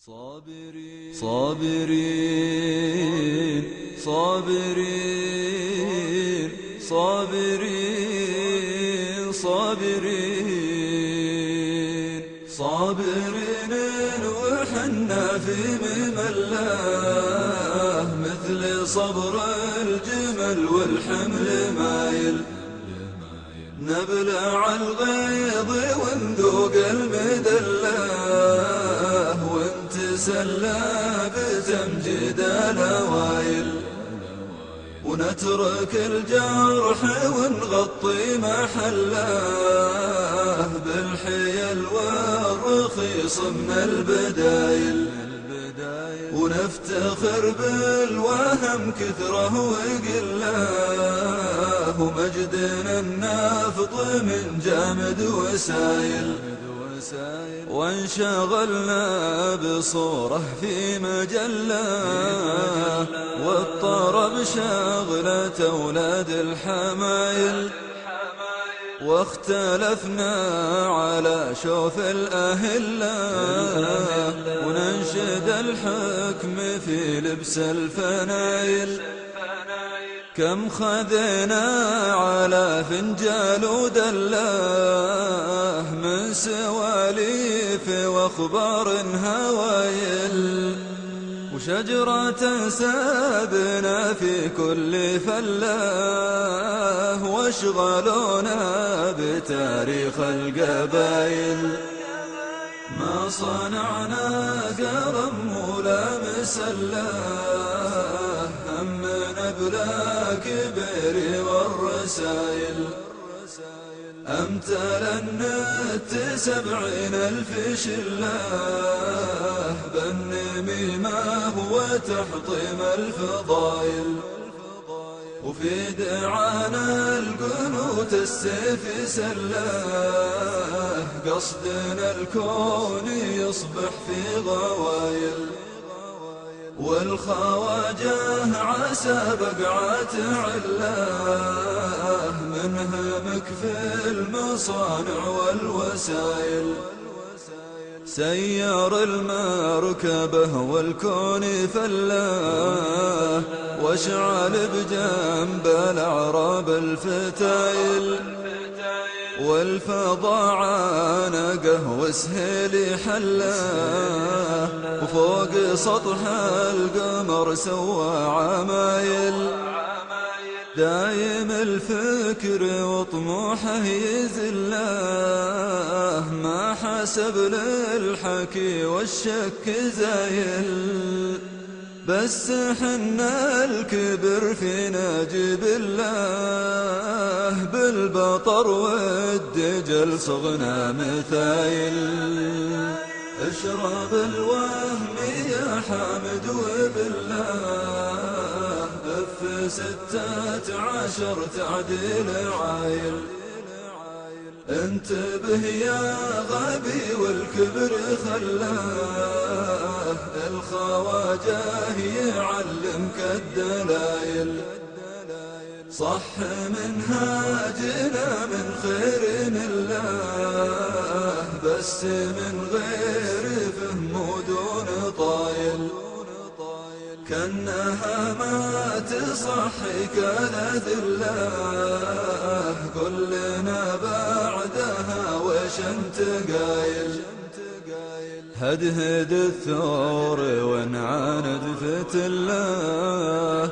صابرين صابرين صابرين صابرين صابرين صابرين وحنا في مملاه مثل صبر الجمل والحمل مايل نبلع الغيظ ونذوق المدلاه ونتسلى بتمجيد الأوايل ونترك الجرح ونغطي محلاه بالحيل والرخيص من البدايل ونفتخر بالوهم كثره وقلاه ومجدنا النافط من جامد وسايل وانشغلنا بصوره في مجلة والطرب شغلة أولاد الحمايل واختلفنا على شوف الأهلة وننشد الحكم في لبس الفنايل كم خذنا على فنجال ودلاه من سواليف واخبار هوايل وشجرة سابنا في كل فلاه واشغلونا بتاريخ القبائل ما صنعنا قلم ولا مسلاه همنا بلا كبير والرسايل أمثال النت 70,000 شلاه بالنميمة وتحطيم الفضايل وفي دعانا القنوت السيف سلاه قصدنا الكون يصبح في غوايل والخواجه عسى بقعة علاه منهمك في المصانع والوسائل سير المركبة والكون فلاه واشعل بجنب الأعراب الفتايل والفضاء عانقه وسهيل حلاه وفوق سطح القمر سوى عمايل دايم الفكر وطموحه يزلاه ما حسب للحكي والشك زايل بس حنا الكبر فينا جبلاه بالبطر والدجل صغنا مثايل اشرب الوهم يا حامد وبالله اف 16 تعديل عايل انتبه يا غبي والكبر خلاه الخواجه يعلمك الدلايل صح منهاجنا من خير الله بس من غير فهم ودون طايل كأنها ما تصحي كانت الله كلنا بعدها وش انت قايل هدهد الثور وانعاند فتله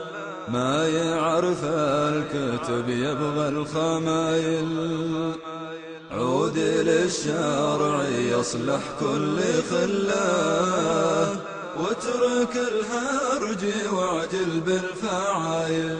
ما يعرف الكتب يبغى الخمايل عود للشرع يصلح كل خلاه واترك الهرج واعجل بالفعايل